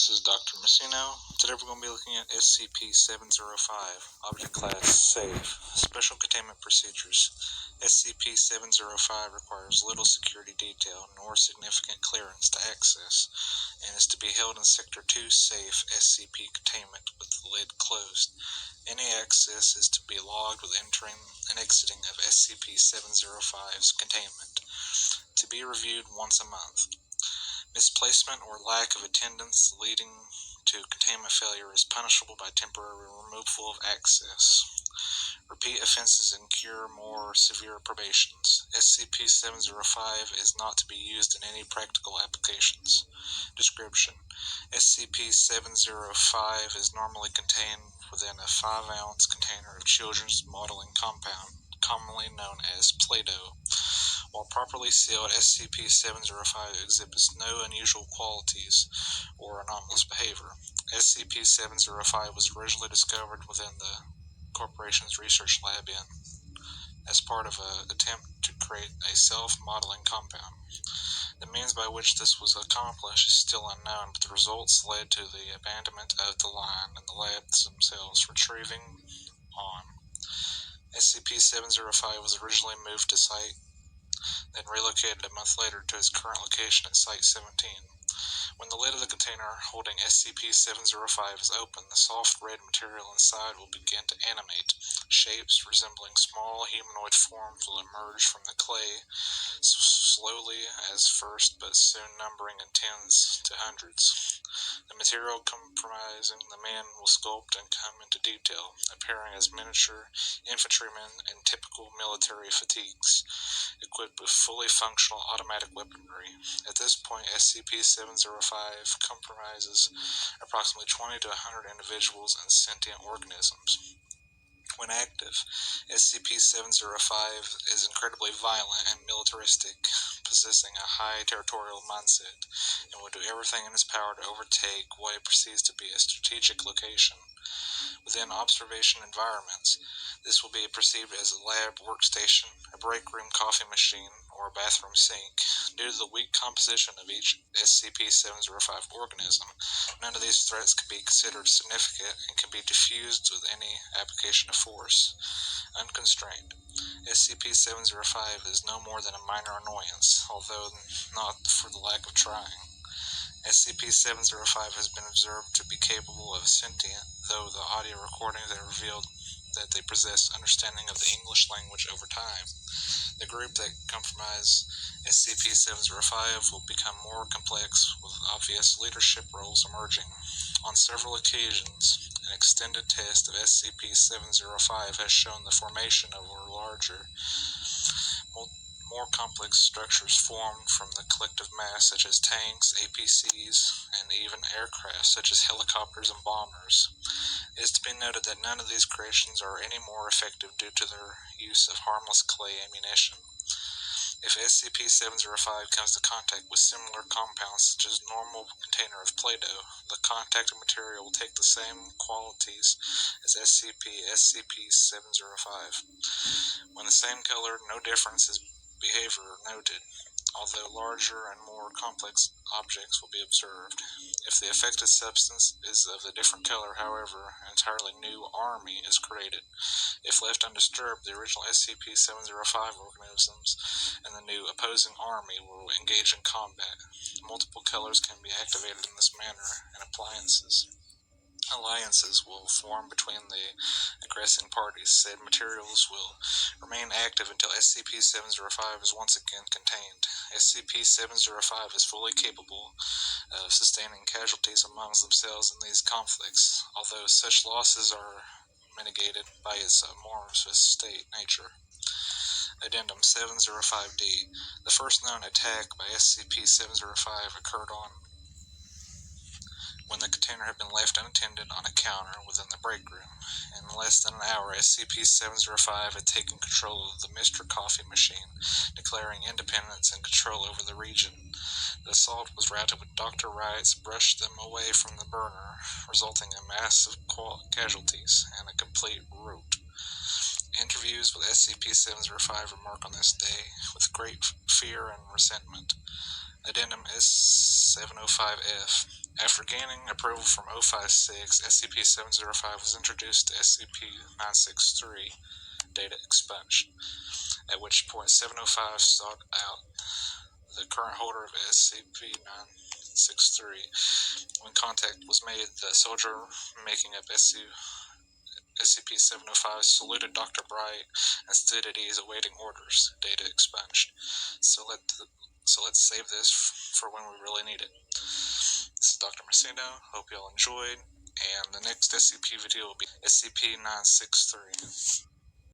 this is Dr. Messino. Today we're going to be looking at SCP-705, Object Class Safe, Special Containment Procedures. SCP-705 requires little security detail nor significant clearance to access, and is to be held in Sector 2 Safe SCP containment with the lid closed. Any access is to be logged with entering and exiting of SCP-705's containment, to be reviewed once a month. Misplacement or lack of attendance leading to containment failure is punishable by temporary removal of access. Repeat offenses incur more severe probations. SCP-705 is not to be used in any practical applications. Description: SCP-705 is normally contained within a 5-ounce container of children's modeling compound, commonly known as Play-Doh. While properly sealed, SCP-705 exhibits no unusual qualities or anomalous behavior. SCP-705 was originally discovered within the corporation's research lab as part of an attempt to create a self-modeling compound. The means by which this was accomplished is still unknown, but the results led to the abandonment of the line and the labs themselves retrieving on. SCP-705 was originally moved to Site, then relocated a month later to its current location at Site-17. When the lid of the container holding SCP-705 is opened, the soft red material inside will begin to animate. Shapes resembling small humanoid forms will emerge from the clay, slowly as first, but soon numbering in tens to hundreds. The material comprising the men will sculpt and come into detail, appearing as miniature infantrymen in typical military fatigues, equipped with fully functional automatic weaponry. At this point, SCP-705 comprises approximately 20 to 100 individuals and sentient organisms. When active, SCP-705 is incredibly violent and militaristic, possessing a high territorial mindset, and will do everything in its power to overtake what it perceives to be a strategic location. Within observation environments, this will be perceived as a lab workstation, a break room coffee machine, or a bathroom sink. Due to the weak composition of each SCP-705 organism, none of these threats can be considered significant and can be diffused with any application of force. Unconstrained. SCP-705 is no more than a minor annoyance, although not for the lack of trying. SCP-705 has been observed to be capable of sentient, though the audio recordings have revealed that they possess understanding of the English language over time. The group that comprises SCP-705 will become more complex, with obvious leadership roles emerging. On several occasions, an extended test of SCP-705 has shown the formation of larger, more complex structures formed from the collective mass, such as tanks, APCs, and even aircraft such as helicopters and bombers. It is to be noted that none of these creations are any more effective due to their use of harmless clay ammunition. If SCP-705 comes to contact with similar compounds such as a normal container of Play-Doh, the contacted material will take the same qualities as SCP-705. When the same color, no difference in behavior noted, although larger and more complex objects will be observed. If the affected substance is of a different color, however, an entirely new army is created. If left undisturbed, the original SCP-705 organisms and the new opposing army will engage in combat. Multiple colors can be activated in this manner, and alliances will form between the aggressing parties. Said materials will remain active until SCP-705 is once again contained. SCP-705 is fully capable of sustaining casualties amongst themselves in these conflicts, although such losses are mitigated by its amorphous state nature. Addendum 705-D. The first known attack by SCP-705 occurred when the container had been left unattended on a counter within the break room. In less than an hour, SCP-705 had taken control of the Mr. Coffee machine, declaring independence and control over the region. The assault was routed with Dr. Wrights brushed them away from the burner, resulting in massive casualties and a complete rout. Interviews with SCP-705 remark on this day with great fear and resentment. Addendum S705-F. After gaining approval from 056, SCP-705 was introduced to SCP-963, data expunged, at which point 705 sought out the current holder of SCP-963. When contact was made, the soldier making up SCP-705 saluted Dr. Bright and stood at ease awaiting orders, data expunged. So let's save this for when we really need it. This is Dr. Messino. Hope y'all enjoyed. And the next SCP video will be SCP-963.